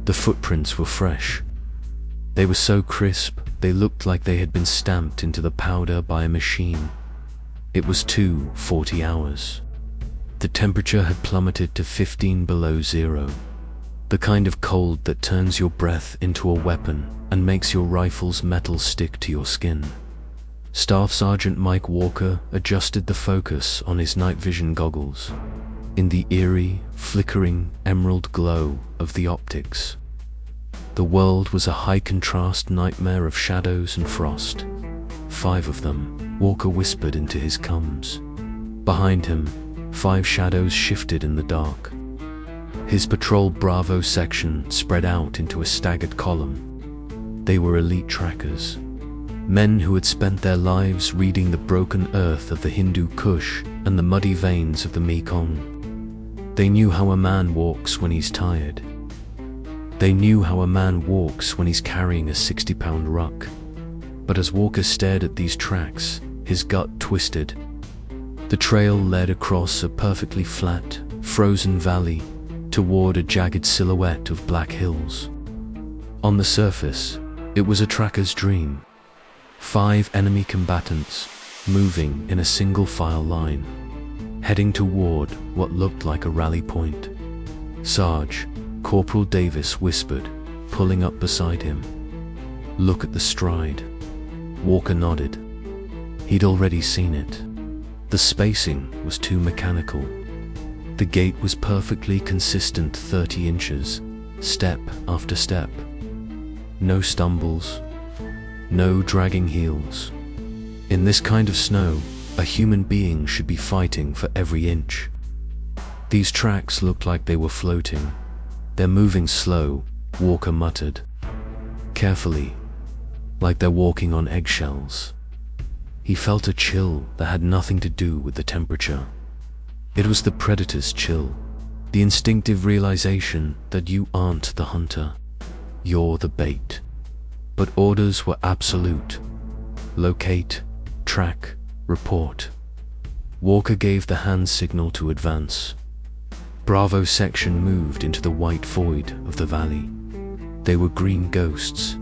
The footprints were fresh. They were so crisp, they looked like they had been stamped into the powder by a machine. It was 2:40 hours. The temperature had plummeted to 15 below zero. The kind of cold that turns your breath into a weapon and makes your rifle's metal stick to your skin. Staff Sergeant Mike Walker adjusted the focus on his night vision goggles. In the eerie, flickering emerald glow of the optics, the world was a high-contrast nightmare of shadows and frost. 5 of them, Walker whispered into his cums. Behind him, 5 shadows shifted in the dark. His patrol Bravo section spread out into a staggered column. They were elite trackers. Men who had spent their lives reading the broken earth of the Hindu Kush and the muddy veins of the Mekong. They knew how a man walks when he's tired. They knew how a man walks when he's carrying a 60-pound ruck. But as Walker stared at these tracks, his gut twisted. The trail led across a perfectly flat, frozen valley toward a jagged silhouette of black hills. On the surface, it was a tracker's dream. 5 enemy combatants moving in a single file line, heading toward what looked like a rally point. "Sarge," Corporal Davis whispered, pulling up beside him. "Look at the stride." Walker nodded. He'd already seen it. The spacing was too mechanical. The gait was perfectly consistent 30 inches, step after step. No stumbles, no dragging heels. In this kind of snow, a human being should be fighting for every inch. These tracks looked like they were floating. "They're moving slow," Walker muttered. "Carefully, like they're walking on eggshells." He felt a chill that had nothing to do with the temperature. It was the predator's chill, the instinctive realization that you aren't the hunter, you're the bait. But orders were absolute. Locate, track, report. Walker gave the hand signal to advance. Bravo section moved into the white void of the valley. They were green ghosts.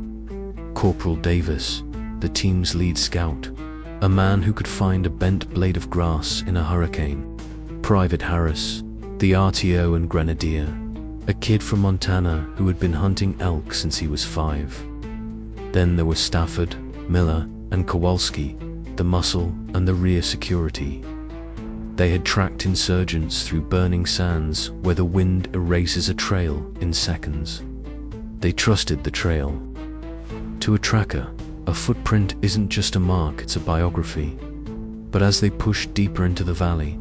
Corporal Davis, the team's lead scout, a man who could find a bent blade of grass in a hurricane. Private Harris, the RTO and grenadier, a kid from Montana who had been hunting elk since he was 5. Then there were Stafford, Miller, and Kowalski, the muscle and the rear security. They had tracked insurgents through burning sands where the wind erases a trail in seconds. They trusted the trail. To a tracker, a footprint isn't just a mark, it's a biography. But as they pushed deeper into the valley,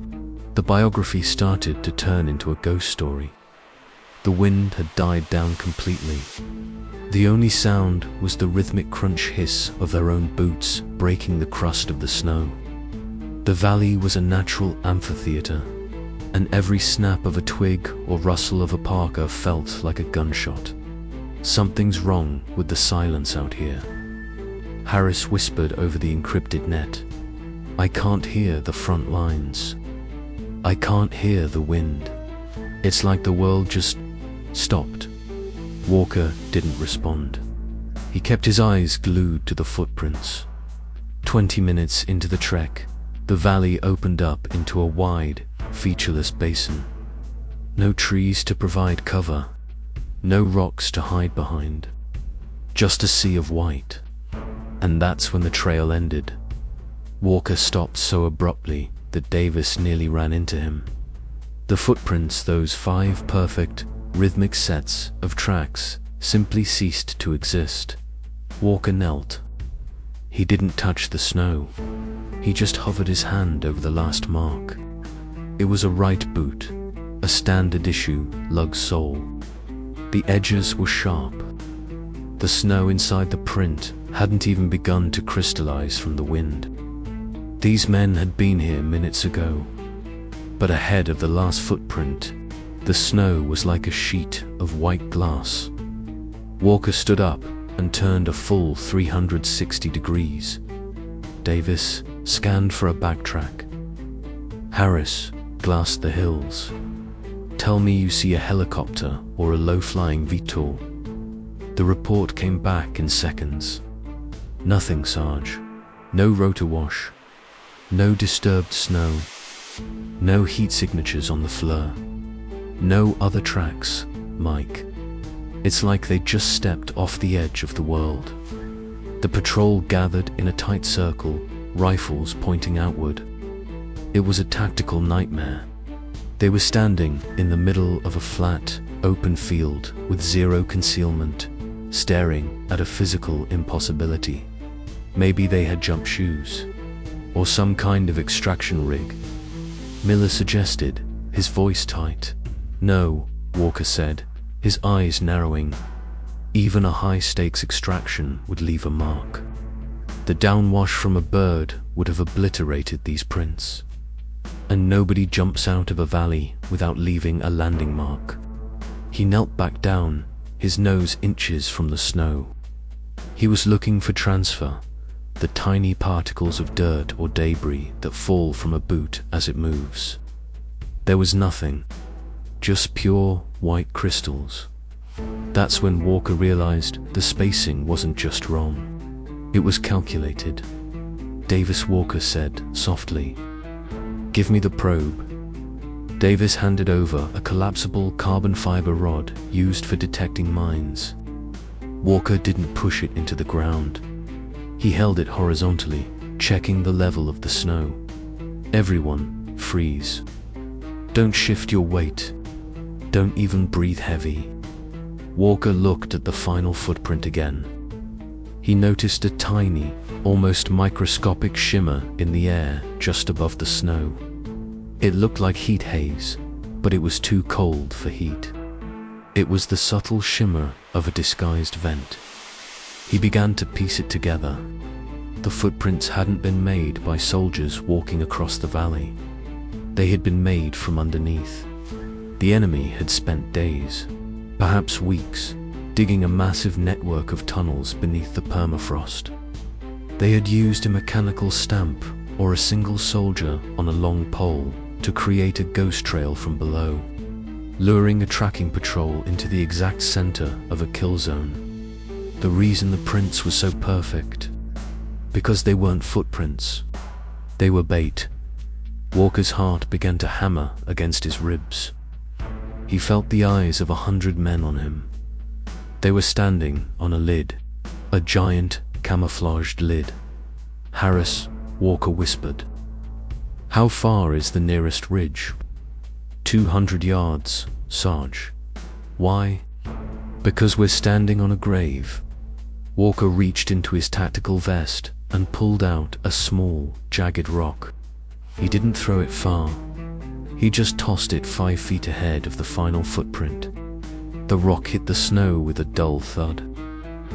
the biography started to turn into a ghost story. The wind had died down completely. The only sound was the rhythmic crunch hiss of their own boots breaking the crust of the snow. The valley was a natural amphitheater, and every snap of a twig or rustle of a parka felt like a gunshot. "Something's wrong with the silence out here," Harris whispered over the encrypted net. "I can't hear the front lines. I can't hear the wind. It's like the world just stopped." Walker didn't respond. He kept his eyes glued to the footprints. 20 minutes into the trek, the valley opened up into a wide, featureless basin. No trees to provide cover, no rocks to hide behind. Just a sea of white. And that's when the trail ended. Walker stopped so abruptly that Davis nearly ran into him. The footprints, those 5 perfect, rhythmic sets of tracks, simply ceased to exist. Walker knelt. He didn't touch the snow. He just hovered his hand over the last mark. It was a right boot, a standard issue lug sole. The edges were sharp. The snow inside the print hadn't even begun to crystallize from the wind. These men had been here minutes ago. But ahead of the last footprint, the snow was like a sheet of white glass. Walker stood up and turned a full 360 degrees. Davis scanned for a backtrack. Harris glassed the hills. "Tell me you see a helicopter or a low-flying VTOL," The report came back in seconds. Nothing, Sarge. No rotor wash. No disturbed snow. No heat signatures on the floor. No other tracks, Mike. It's like they just stepped off the edge of the world. The patrol gathered in a tight circle, rifles pointing outward. It was a tactical nightmare. They were standing in the middle of a flat, open field with zero concealment, staring at a physical impossibility. Maybe they had jump shoes, or some kind of extraction rig. Miller suggested, his voice tight. No, Walker said, his eyes narrowing. Even a high-stakes extraction would leave a mark. The downwash from a bird would have obliterated these prints. And nobody jumps out of a valley without leaving a landing mark. He knelt back down, his nose inches from the snow. He was looking for transfer, the tiny particles of dirt or debris that fall from a boot as it moves. There was nothing, just pure white crystals. That's when Walker realized the spacing wasn't just wrong. It was calculated. Davis, Walker said softly. Give me the probe. Davis handed over a collapsible carbon fiber rod used for detecting mines. Walker didn't push it into the ground. He held it horizontally, checking the level of the snow. Everyone, freeze. Don't shift your weight. Don't even breathe heavy. Walker looked at the final footprint again. He noticed a tiny, almost microscopic shimmer in the air just above the snow. It looked like heat haze, but it was too cold for heat. It was the subtle shimmer of a disguised vent. He began to piece it together. The footprints hadn't been made by soldiers walking across the valley. They had been made from underneath. The enemy had spent days, perhaps weeks, digging a massive network of tunnels beneath the permafrost. They had used a mechanical stamp or a single soldier on a long pole to create a ghost trail from below, luring a tracking patrol into the exact center of a kill zone. The reason the prints were so perfect, because they weren't footprints. They were bait. Walker's heart began to hammer against his ribs. He felt the eyes of 100 men on him. They were standing on a lid, a giant camouflaged lid. Harris, Walker whispered. How far is the nearest ridge? 200 yards, Sarge. Why? Because we're standing on a grave. Walker reached into his tactical vest and pulled out a small, jagged rock. He didn't throw it far. He just tossed it 5 feet ahead of the final footprint. The rock hit the snow with a dull thud.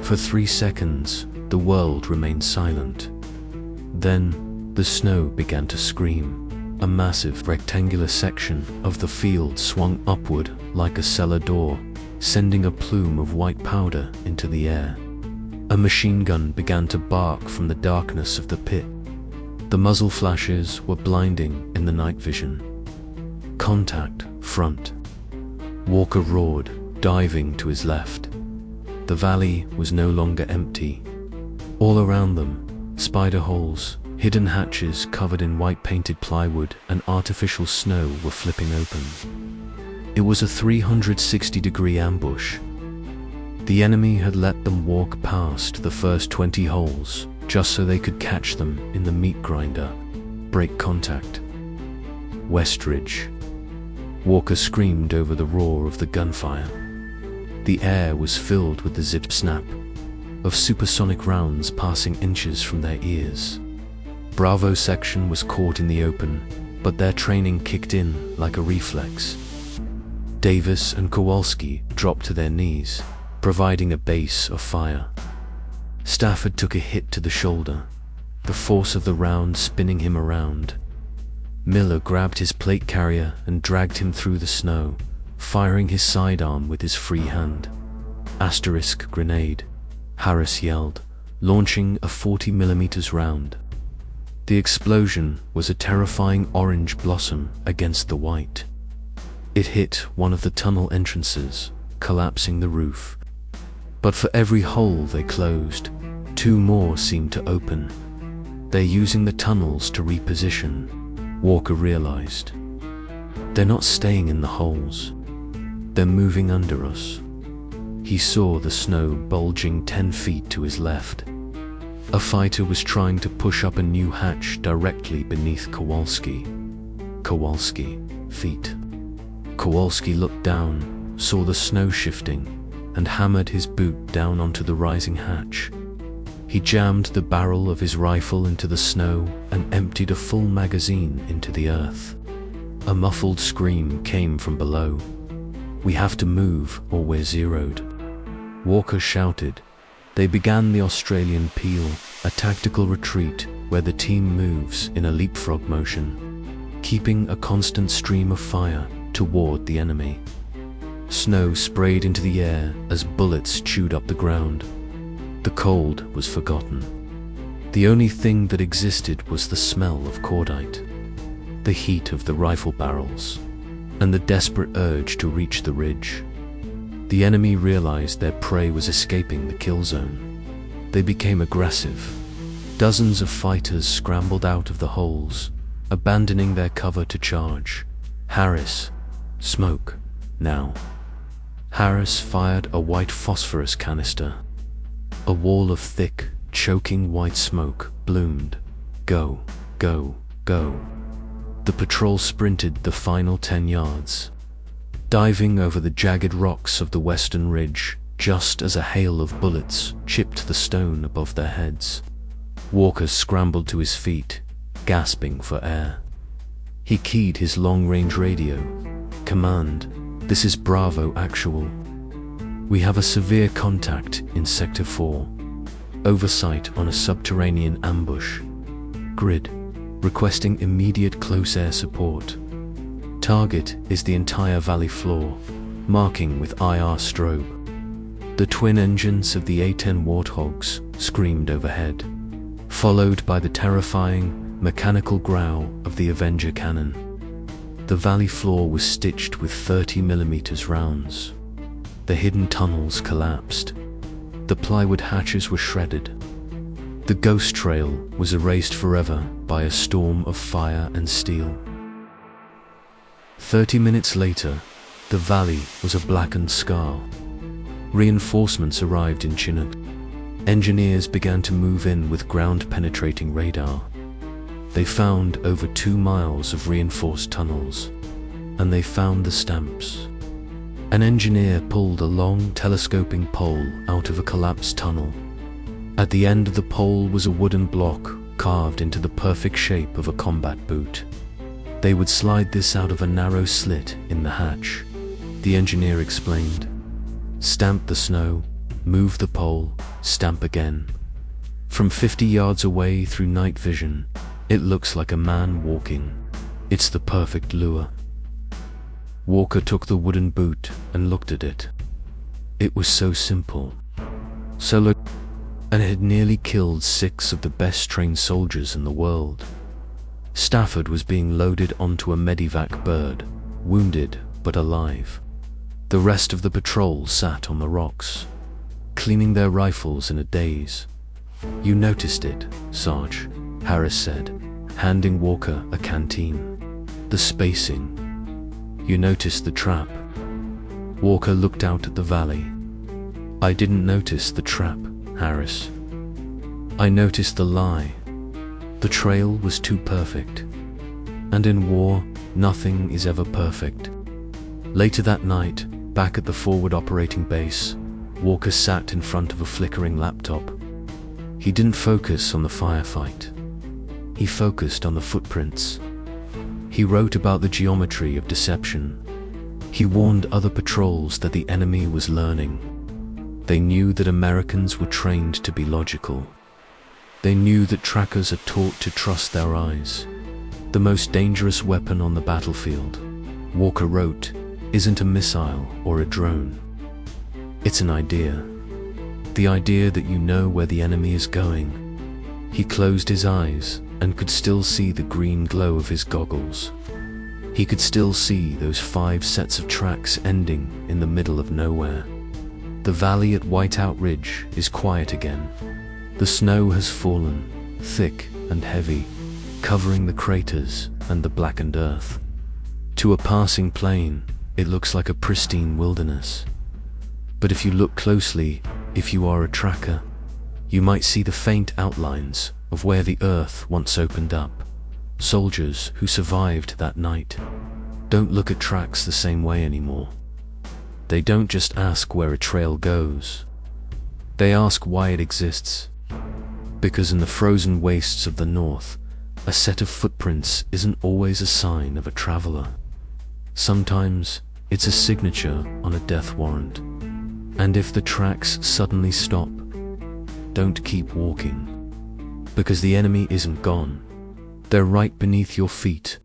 For 3 seconds, the world remained silent. Then, the snow began to scream. A massive rectangular section of the field swung upward like a cellar door, sending a plume of white powder into the air. A machine gun began to bark from the darkness of the pit. The muzzle flashes were blinding in the night vision. Contact, front. Walker roared, diving to his left. The valley was no longer empty. All around them, spider holes, hidden hatches covered in white-painted plywood and artificial snow were flipping open. It was a 360-degree ambush. The enemy had let them walk past the first 20 holes, just so they could catch them in the meat grinder. Break contact. Westridge. Walker screamed over the roar of the gunfire. The air was filled with the zip-snap of supersonic rounds passing inches from their ears. Bravo section was caught in the open, but their training kicked in like a reflex. Davis and Kowalski dropped to their knees, providing a base of fire. Stafford took a hit to the shoulder, the force of the round spinning him around. Miller grabbed his plate carrier and dragged him through the snow, firing his sidearm with his free hand. Asterisk grenade, Harris yelled, launching a 40mm round. The explosion was a terrifying orange blossom against the white. It hit one of the tunnel entrances, collapsing the roof. But for every hole they closed, 2 more seemed to open. They're using the tunnels to reposition, Walker realized. They're not staying in the holes. They're moving under us. He saw the snow bulging 10 feet to his left. A fighter was trying to push up a new hatch directly beneath Kowalski. Kowalski, feet. Kowalski looked down, saw the snow shifting, and hammered his boot down onto the rising hatch. He jammed the barrel of his rifle into the snow and emptied a full magazine into the earth. A muffled scream came from below. "We have to move or we're zeroed," Walker shouted. They began the Australian peel, a tactical retreat where the team moves in a leapfrog motion, keeping a constant stream of fire toward the enemy. Snow sprayed into the air as bullets chewed up the ground. The cold was forgotten. The only thing that existed was the smell of cordite, the heat of the rifle barrels, and the desperate urge to reach the ridge. The enemy realized their prey was escaping the kill zone. They became aggressive. Dozens of fighters scrambled out of the holes, abandoning their cover to charge. Harris, smoke, now. Harris fired a white phosphorus canister. A wall of thick, choking white smoke bloomed. Go, go, go. The patrol sprinted the final 10 yards, diving over the jagged rocks of the western ridge just as a hail of bullets chipped the stone above their heads. Walker scrambled to his feet, gasping for air. He keyed his long-range radio. "Command, this is Bravo Actual. We have a severe contact in Sector 4. Oversight on a subterranean ambush. Grid, requesting immediate close air support. Target is the entire valley floor, marking with IR strobe." The twin engines of the A-10 Warthogs screamed overhead, followed by the terrifying, mechanical growl of the Avenger cannon. The valley floor was stitched with 30mm rounds. The hidden tunnels collapsed. The plywood hatches were shredded. The ghost trail was erased forever by a storm of fire and steel. 30 minutes later, the valley was a blackened scar. Reinforcements arrived in Chinook. Engineers began to move in with ground-penetrating radar. They found over 2 miles of reinforced tunnels, and they found the stamps. An engineer pulled a long telescoping pole out of a collapsed tunnel. At the end of the pole was a wooden block carved into the perfect shape of a combat boot. They would slide this out of a narrow slit in the hatch, the engineer explained. Stamp the snow, move the pole, stamp again. From 50 yards away through night vision, it looks like a man walking. It's the perfect lure. Walker took the wooden boot and looked at it. It was so simple, and it had nearly killed 6 of the best trained soldiers in the world. Stafford was being loaded onto a Medivac bird, wounded but alive. The rest of the patrol sat on the rocks, cleaning their rifles in a daze. "You noticed it, Sarge," Harris said, handing Walker a canteen. "The spacing. You noticed the trap." Walker looked out at the valley. "I didn't notice the trap, Harris. I noticed the lie. The trail was too perfect. And in war, nothing is ever perfect." Later that night, back at the forward operating base, Walker sat in front of a flickering laptop. He didn't focus on the firefight. He focused on the footprints. He wrote about the geometry of deception. He warned other patrols that the enemy was learning. They knew that Americans were trained to be logical. They knew that trackers are taught to trust their eyes. The most dangerous weapon on the battlefield, Walker wrote, isn't a missile or a drone. It's an idea. The idea that you know where the enemy is going. He closed his eyes and could still see the green glow of his goggles. He could still see those 5 sets of tracks ending in the middle of nowhere. The valley at Whiteout Ridge is quiet again. The snow has fallen, thick and heavy, covering the craters and the blackened earth. To a passing plane, it looks like a pristine wilderness. But if you look closely, if you are a tracker, you might see the faint outlines of where the earth once opened up. Soldiers who survived that night don't look at tracks the same way anymore. They don't just ask where a trail goes. They ask why it exists. Because in the frozen wastes of the north, a set of footprints isn't always a sign of a traveler. Sometimes it's a signature on a death warrant. And if the tracks suddenly stop, don't keep walking. Because the enemy isn't gone. They're right beneath your feet,